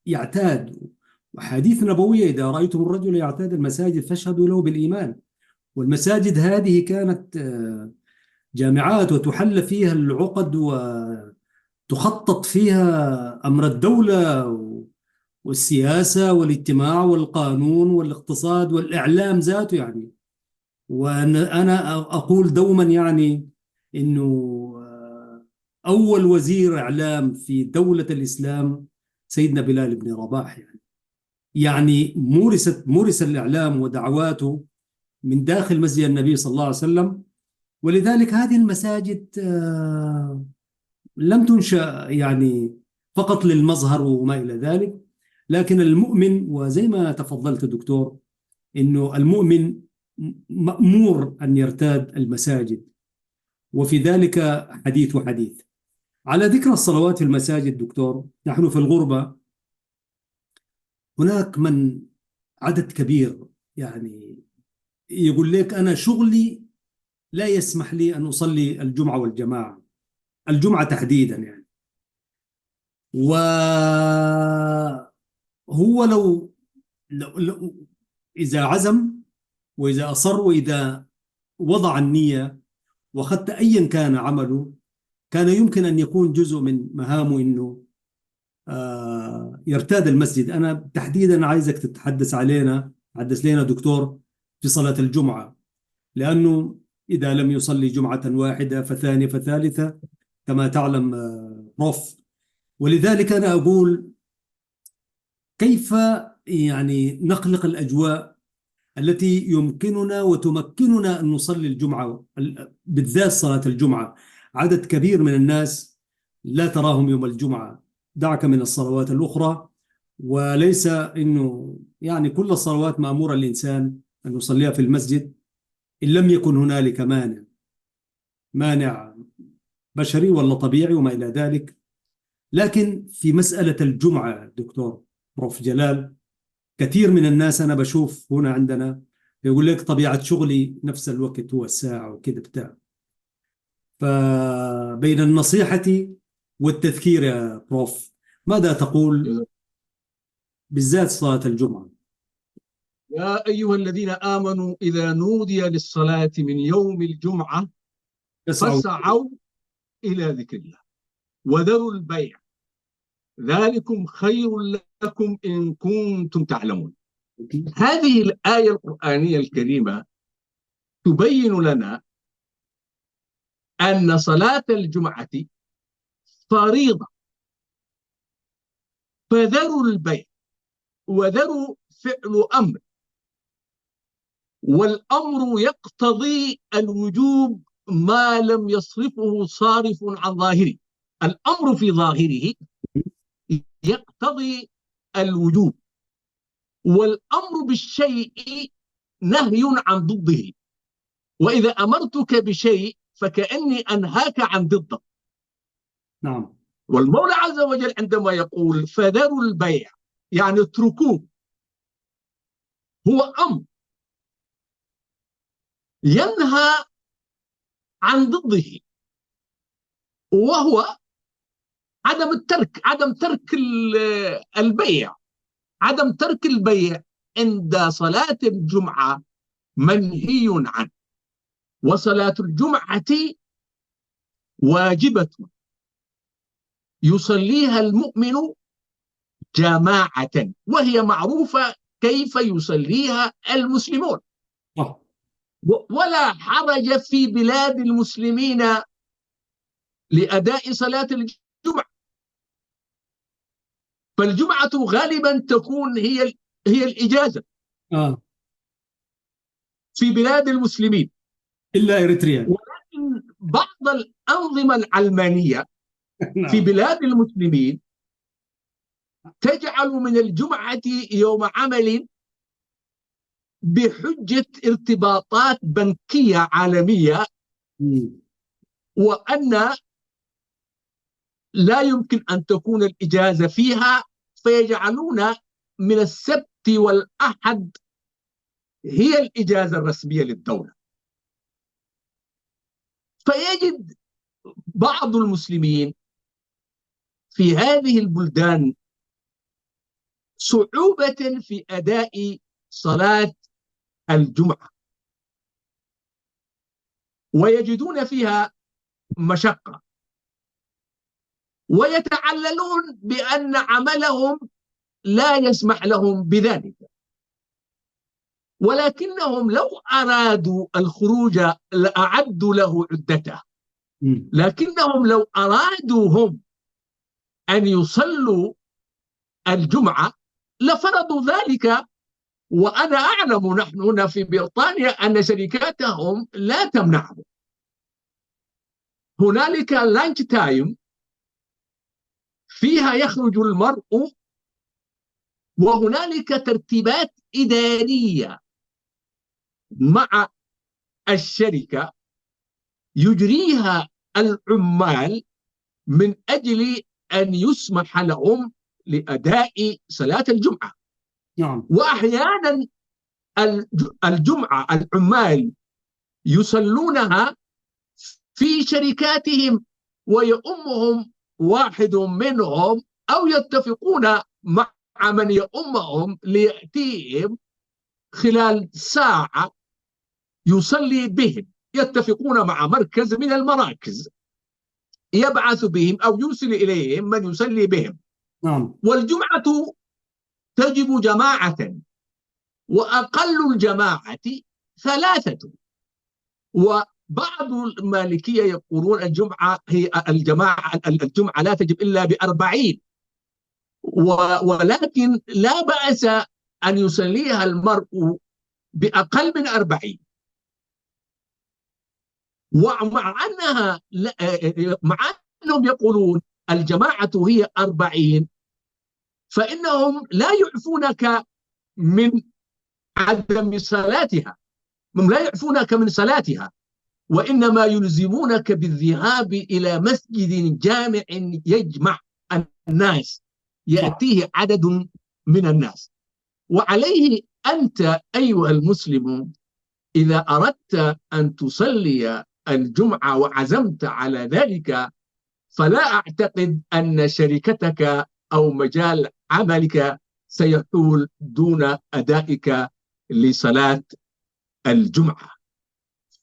Speaker 1: يعتاد، وحديث نبوية: إذا رأيتم الرجل يعتاد المساجد فاشهدوا له بالإيمان. والمساجد هذه كانت جامعات، وتحل فيها العقد وتخطط فيها أمر الدولة والسياسة والاجتماع والقانون والاقتصاد والإعلام ذاته يعني. وأنا أقول دوما يعني إنه أول وزير إعلام في دولة الإسلام سيدنا بلال بن رباح يعني مورس الإعلام ودعواته من داخل مسجد النبي صلى الله عليه وسلم. ولذلك هذه المساجد لم تنشأ يعني فقط للمظهر وما إلى ذلك، لكن المؤمن، وزي ما تفضلت دكتور، إنه المؤمن مأمور أن يرتاد المساجد، وفي ذلك حديث وحديث. على ذكر الصلوات في المساجد دكتور، نحن في الغربة هناك من عدد كبير يعني يقول لك أنا شغلي لا يسمح لي أن أصلي الجمعة والجماعة، الجمعة تحديدا يعني. وهو لو إذا عزم وإذا أصر وإذا وضع النية وخدت أيا كان عمله، كان يمكن أن يكون جزء من مهامه أنه يرتاد المسجد. أنا تحديدا عايزك تتحدث حدث لنا دكتور في صلاة الجمعة، لأنه إذا لم يصلي جمعة واحدة فثانية فثالثة كما تعلم بروف. ولذلك أنا أقول كيف يعني نخلق الأجواء التي يمكننا وتمكننا أن نصلي الجمعة، بالذات صلاة الجمعة. عدد كبير من الناس لا تراهم يوم الجمعة، دعك من الصلوات الأخرى. وليس إنه يعني كل الصلوات مأمور الإنسان أن يصليها في المسجد إن لم يكن هنالك مانع بشري ولا طبيعي وما إلى ذلك. لكن في مسألة الجمعة دكتور بروف جلال، كثير من الناس أنا بشوف هنا عندنا يقول لك طبيعة شغلي نفس الوقت هو الساعة وكده بتاع. فبين النصيحة والتذكير يا بروف، ماذا تقول بالذات صلاة الجمعة؟
Speaker 2: يا أيها الذين آمنوا إذا نودي للصلاة من يوم الجمعة فاسعوا إلى ذكر الله وذروا البيع ذلكم خير لكم إن كنتم تعلمون. هذه الآية القرآنية الكريمة تبين لنا أن صلاة الجمعة فريضة، فذروا البيع وذروا فعل أمر، والأمر يقتضي الوجوب ما لم يصرفه صارف عن ظاهره. الأمر في ظاهره يقتضي الوجوب، والأمر بالشيء نهي عن ضده، وإذا أمرتك بشيء فكأني أنهاك عن ضده.
Speaker 1: نعم.
Speaker 2: والمولى عز وجل عندما يقول فذروا البيع يعني اتركوه، هو أمر ينهى عن ضده، وهو عدم الترك، عدم ترك البيع. عدم ترك البيع عند صلاة الجمعة منهي عنه، وصلاة الجمعة واجبة يصليها المؤمن جماعة، وهي معروفة كيف يصليها المسلمون. ولا حرج في بلاد المسلمين لأداء صلاة الجمعة، فالجمعة غالبا تكون هي الإجازة في بلاد المسلمين
Speaker 1: إلا إريتريا.
Speaker 2: ولكن بعض الأنظمة العلمانية في بلاد المسلمين تجعل من الجمعة يوم عمل بحجة ارتباطات بنكية عالمية، وأن لا يمكن أن تكون الإجازة فيها، فيجعلون من السبت والأحد هي الإجازة الرسمية للدولة. فيجد بعض المسلمين في هذه البلدان صعوبة في أداء صلاة الجمعة، ويجدون فيها مشقة، ويتعللون بأن عملهم لا يسمح لهم بذلك. ولكنهم لو أرادوا الخروج لأعدوا له عدته، لكنهم لو أرادوا هم أن يصلوا الجمعة لفرضوا ذلك. وأنا أعلم نحن هنا في بريطانيا أن شركاتهم لا تمنعهم. هنالك لانش تايم فيها يخرج المرء، وهنالك ترتيبات إدارية مع الشركة يجريها العمال من أجل أن يسمح لهم لأداء صلاة الجمعة.
Speaker 1: نعم.
Speaker 2: وأحيانا الجمعة العمال يصلونها في شركاتهم ويؤمهم واحد منهم، أو يتفقون مع من يؤمهم ليأتيهم خلال ساعة يصلي بهم. يتفقون مع مركز من المراكز يبعث بهم أو يرسل إليهم من يصلي بهم.
Speaker 1: نعم.
Speaker 2: والجمعة تجب جماعة، وأقل الجماعة 3. وبعض المالكية يقولون الجمعة الجمعة لا تجب إلا ب40، ولكن لا بأس أن يصليها المرء بأقل من 40. مع أنهم يقولون الجماعة هي 40، فإنهم لا يعفونك من عدم صلاتها، هم لا يعفونك من صلاتها، وإنما يلزمونك بالذهاب إلى مسجد جامع يجمع الناس، يأتيه عدد من الناس. وعليه أنت أيها المسلم إذا أردت أن تصلي الجمعة وعزمت على ذلك، فلا أعتقد أن شركتك أو مجال عملك سيحول دون أدائك لصلاة الجمعة،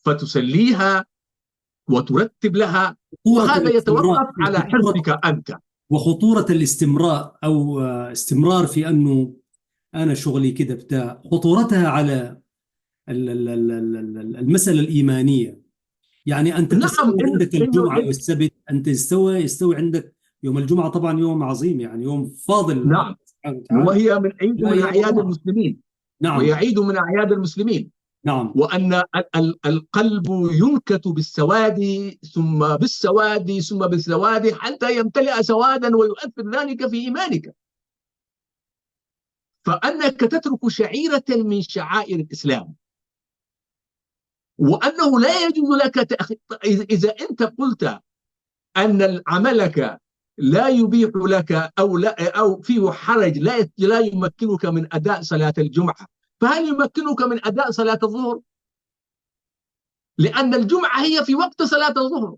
Speaker 2: فتسليها وترتب لها، وهذا يتوقف على حرصك أنت.
Speaker 1: وخطورة الاستمرار أو استمرار في أنه أنا شغلي كده بتاع، خطورتها على المسألة الإيمانية. يعني أنت
Speaker 2: نعم،
Speaker 1: تستوي عندك
Speaker 2: إنه
Speaker 1: الجمعة والسبت، أنت يستوي عندك يوم الجمعة، طبعا يوم عظيم يعني، يوم فاضل الله
Speaker 2: نعم،
Speaker 1: سبحانه وتعالى.
Speaker 2: وهي من عيد
Speaker 1: لا
Speaker 2: من
Speaker 1: إله إلا
Speaker 2: أعياد
Speaker 1: الله.
Speaker 2: المسلمين، وهي
Speaker 1: نعم.
Speaker 2: عيد من أعياد المسلمين.
Speaker 1: نعم.
Speaker 2: وأن القلب ينكت بالسواد ثم بالسواد ثم بالسواد حتى يمتلئ سوادا ويؤثر ذلك في إيمانك. فأنك تترك شعيرة من شعائر الإسلام، وأنه لا يجوز لك إذا أنت قلت أن عملك لا يبيح لك أو لا أو فيه حرج لا يمكنك من أداء صلاة الجمعة، فهل يمكنك من أداء صلاة الظهر؟ لأن الجمعة هي في وقت صلاة الظهر.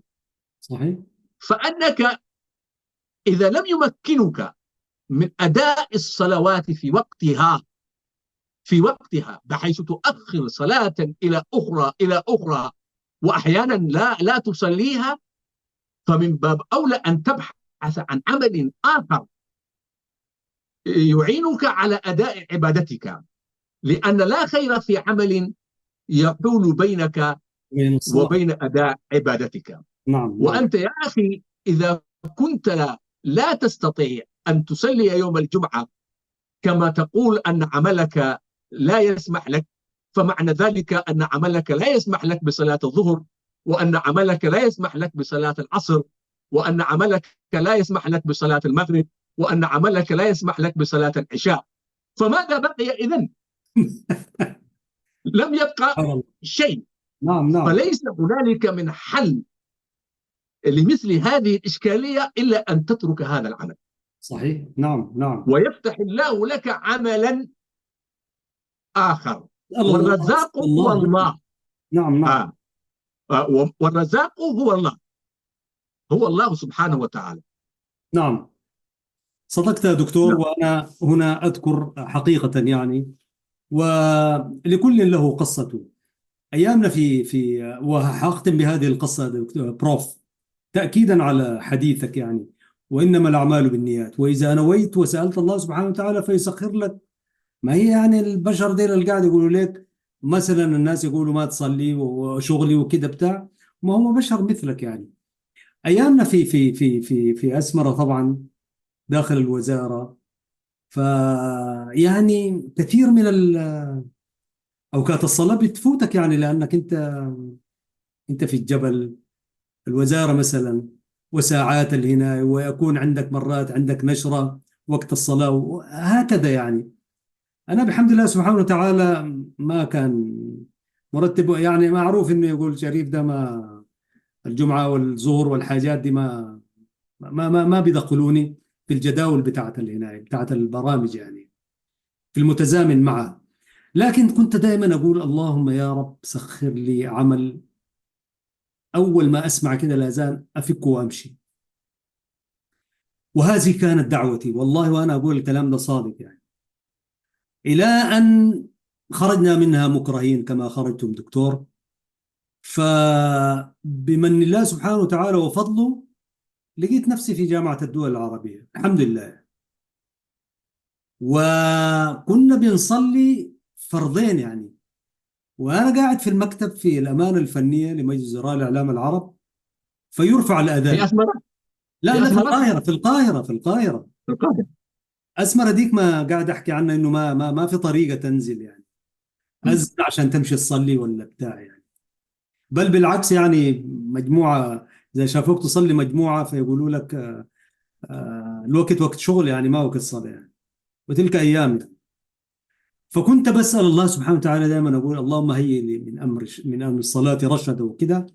Speaker 1: صحيح.
Speaker 2: فأنك إذا لم يمكنك من أداء الصلوات في وقتها بحيث تؤخر صلاة إلى أخرى وأحيانا لا تصليها، فمن باب أولى أن تبحث عن عمل آخر يعينك على أداء عبادتك، لأن لا خير في عمل يحول بينك
Speaker 1: بين الصلاة.
Speaker 2: وبين أداء عبادتك.
Speaker 1: نعم. نعم.
Speaker 2: وأنت يا أخي إذا كنت لا تستطيع أن تصلي يوم الجمعة كما تقول أن عملك لا يسمح لك، فمعنى ذلك أن عملك لا يسمح لك بصلاة الظهر، وأن عملك لا يسمح لك بصلاة العصر، وأن عملك لا يسمح لك بصلاة المغرب، وأن عملك لا يسمح لك بصلاة العشاء. فماذا بقي إذن؟ لم يبقى
Speaker 1: سبحان الله.
Speaker 2: شيء.
Speaker 1: نعم. نعم.
Speaker 2: فليس هنالك من حل لمثل هذه الإشكالية إلا أن تترك هذا العمل،
Speaker 1: صحيح. نعم. نعم.
Speaker 2: ويفتح الله لك عملا آخر.
Speaker 1: أسأل الله.
Speaker 2: والرزاق
Speaker 1: أسأل
Speaker 2: هو
Speaker 1: الله.
Speaker 2: الله.
Speaker 1: نعم. نعم.
Speaker 2: والرزاق هو الله، هو الله سبحانه وتعالى.
Speaker 1: نعم. صدقت يا دكتور،
Speaker 2: نعم.
Speaker 1: وأنا هنا أذكر حقيقة يعني، ولكل له قصته. أيامنا وهختم بهذه القصة دكتور بروف، تأكيدا على حديثك يعني، وإنما الأعمال بالنيات، وإذا نويت وسألت الله سبحانه وتعالى فيسخر لك. ما هي يعني البشر ديل اللي قاعد يقولوا لك مثلا، الناس يقولوا ما تصلي وشغلي وكده بتاع، ما هم بشر مثلك يعني. أيامنا في أسمرة طبعا، داخل الوزارة، ف يعني كثير من أوقات الصلاة بتفوتك يعني، لأنك أنت في الجبل، الوزارة مثلا، وساعات اللي هنا، ويكون عندك مرات عندك نشرة وقت الصلاة وهكذا يعني. أنا بحمد الله سبحانه وتعالى ما كان مرتب يعني، معروف إنه يقول شريف ده ما الجمعة والظهر والحاجات دي ما بيدخلوني في الجداول بتاعت اللي هنا بتاعت البرامج يعني، في المتزامن معه. لكن كنت دائما أقول اللهم يا رب سخر لي عمل، أول ما أسمع كده الأذان أفك وأمشي. وهذه كانت دعوتي والله، وأنا أقول الكلام ده صادق يعني، إلى أن خرجنا منها مكرهين كما خرجتم دكتور. فبمن الله سبحانه وتعالى وفضله لقيت نفسي في جامعة الدول العربية الحمد لله. وكنا بنصلي فرضين يعني، وأنا قاعد في المكتب في الأمانة الفنية لمجلس وزراء الإعلام العرب، فيرفع
Speaker 2: في
Speaker 1: الأذان.
Speaker 2: أسمرة،
Speaker 1: لا
Speaker 2: في
Speaker 1: لا، في
Speaker 2: أسمرة،
Speaker 1: القاهرة، في القاهرة.
Speaker 2: في القاهرة.
Speaker 1: أسمر ديك ما قاعد أحكي عنها، إنه ما في طريقة تنزل يعني، أذن عشان تمشي تصلي ولا بتاع يعني. بل بالعكس يعني، مجموعة إذا شافوك تصلي مجموعة فيقولوا لك الوقت وقت شغل يعني، ما وقت صلاة يعني. وتلك أيام يعني. فكنت بسأل الله سبحانه وتعالى دائما، أقول اللهم هيئ لي من أمر الصلاة رشدا وكده.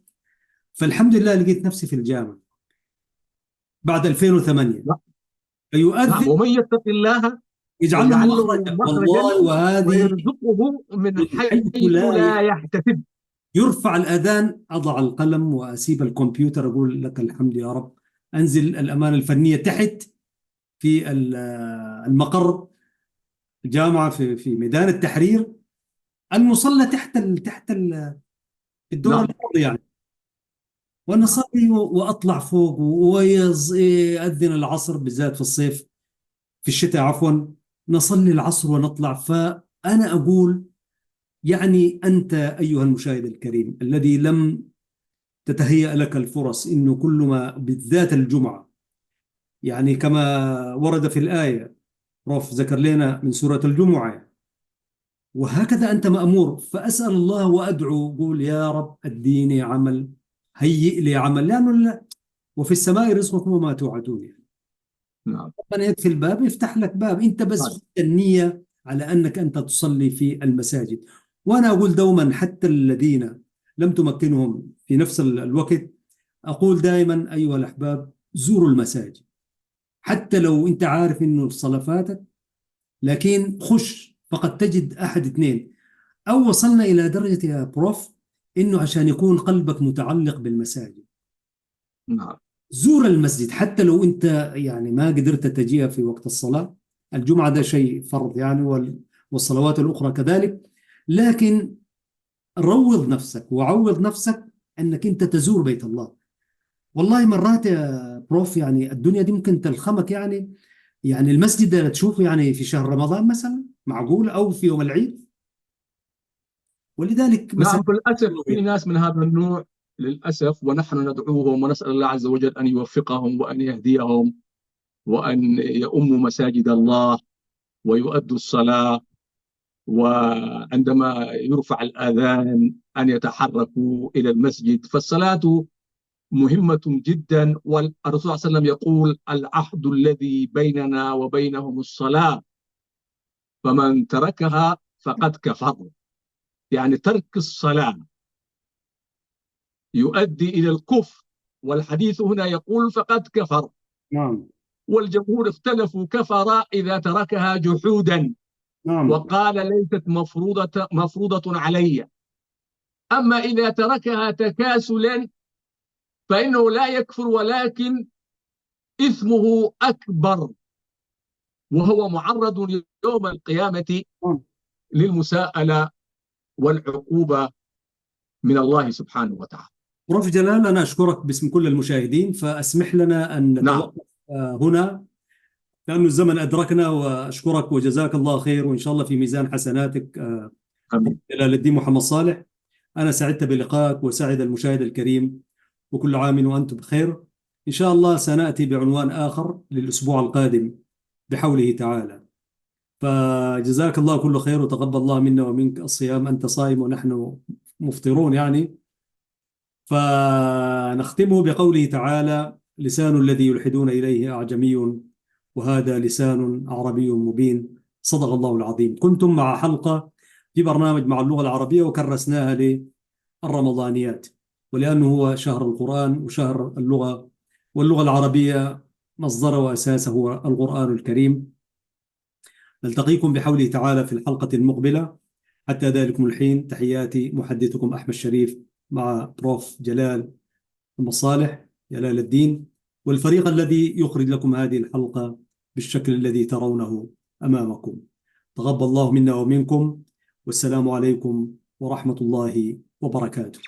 Speaker 1: فالحمد لله لقيت نفسي في الجامعة بعد 2008
Speaker 2: نعم،
Speaker 1: فيؤذن
Speaker 2: ومن يتق الله
Speaker 1: يجعل له
Speaker 2: يجعل له
Speaker 1: مخرجا،
Speaker 2: مخرجا
Speaker 1: والله. وهذه
Speaker 2: ويرزقه من
Speaker 1: من حيث
Speaker 2: حيث لا يحتسب.
Speaker 1: يرفع الأذان أضع القلم وأسيب الكمبيوتر، أقول لك الحمد يا رب. أنزل الأمانة الفنية تحت في المقر الجامعة في ميدان التحرير، المصلى تحت الدور
Speaker 2: نعم.
Speaker 1: الأرضي يعني.
Speaker 2: نعم.
Speaker 1: ونصلي وأطلع فوق ويأذن العصر، بالذات في الصيف، في الشتاء عفوا، نصلي العصر ونطلع. فأنا أقول يعني أنت أيها المشاهد الكريم الذي لم تتهيأ لك الفرص، إنه كل ما بالذات الجمعة، يعني كما ورد في الآية، بروف ذكر لنا من سورة الجمعة، وهكذا أنت مأمور. فأسأل الله وأدعو، قول يا رب أديني عمل، هيئ لي عمل، لأنه وفي السماء رزقكم وما توعدون يعني.
Speaker 2: نعم.
Speaker 1: ربنا يكفي الباب يفتح لك باب، أنت بس
Speaker 2: طيب.
Speaker 1: خذ النية على أنك أنت تصلي في المساجد. وأنا أقول دوما حتى الذين لم تمكنهم في نفس الوقت، أقول دائما أيها الأحباب زوروا المساجد، حتى لو أنت عارف أنه الصلاة فاتت، لكن خش فقد تجد أحد اثنين. أو وصلنا إلى درجة يا بروف إنه عشان يكون قلبك متعلق بالمساجد،
Speaker 2: نعم.
Speaker 1: زور المسجد حتى لو أنت يعني ما قدرت تجيها في وقت الصلاة. الجمعة ده شيء فرض يعني، والصلوات الأخرى كذلك، لكن روض نفسك وعوض نفسك أنك أنت تزور بيت الله. والله مرات يا بروف يعني الدنيا دي ممكن تلخمك يعني. يعني المسجد ده تشوفه يعني في شهر رمضان مثلا، معقول؟ أو في يوم العيد. ولذلك
Speaker 2: نعم،
Speaker 1: مثلا
Speaker 2: للأسف في ناس من هذا النوع للأسف، ونحن ندعوهم ونسأل الله عز وجل أن يوفقهم وأن يهديهم وأن يؤموا مساجد الله ويؤدوا الصلاة، وعندما يرفع الآذان أن يتحركوا إلى المسجد. فالصلاة مهمة جدا، والرسول صلى الله عليه وسلم يقول: العهد الذي بيننا وبينهم الصلاة، فمن تركها فقد كفر. يعني ترك الصلاة يؤدي إلى الكفر، والحديث هنا يقول فقد كفر.
Speaker 1: نعم.
Speaker 2: والجمهور اختلفوا: كفر إذا تركها جحودا
Speaker 1: نعم.
Speaker 2: وقال ليست مفروضة علي، أما إذا تركها تكاسلا فإنه لا يكفر، ولكن إثمه أكبر، وهو معرض يوم القيامة
Speaker 1: نعم.
Speaker 2: للمساءلة والعقوبة من الله سبحانه وتعالى.
Speaker 1: بروف جلال، أنا أشكرك باسم كل المشاهدين، فأسمح لنا أن
Speaker 2: نعم.
Speaker 1: نتوقف هنا، لأنه الزمن أدركنا. وأشكرك وجزاك الله خير، وإن شاء الله في ميزان حسناتك
Speaker 2: آمين.
Speaker 1: جلال الدين محمد صالح. أنا سعدت بلقائك وسعد المشاهد الكريم، وكل عام وأنتم بخير. إن شاء الله سنأتي بعنوان آخر للأسبوع القادم بحوله تعالى. فجزاك الله كل خير، وتقبل الله منا ومنك الصيام، أنت صائم ونحن مفطرون يعني. فنختمه بقوله تعالى: لسان الذي يلحدون إليه أعجمي وهذا لسان عربي مبين. صدق الله العظيم. كنتم مع حلقة في برنامج مع اللغة العربية، وكرسناها للرمضانيات، ولأنه هو شهر القرآن وشهر اللغة، واللغة العربية مصدر وأساس هو القرآن الكريم. نلتقيكم بحوله تعالى في الحلقة المقبلة. حتى ذلكم الحين، تحياتي محدثكم أحمد شريف، مع بروف جلال المصالح جلال الدين، والفريق الذي يخرج لكم هذه الحلقة بالشكل الذي ترونه أمامكم. تقبل الله منا ومنكم، والسلام عليكم ورحمة الله وبركاته.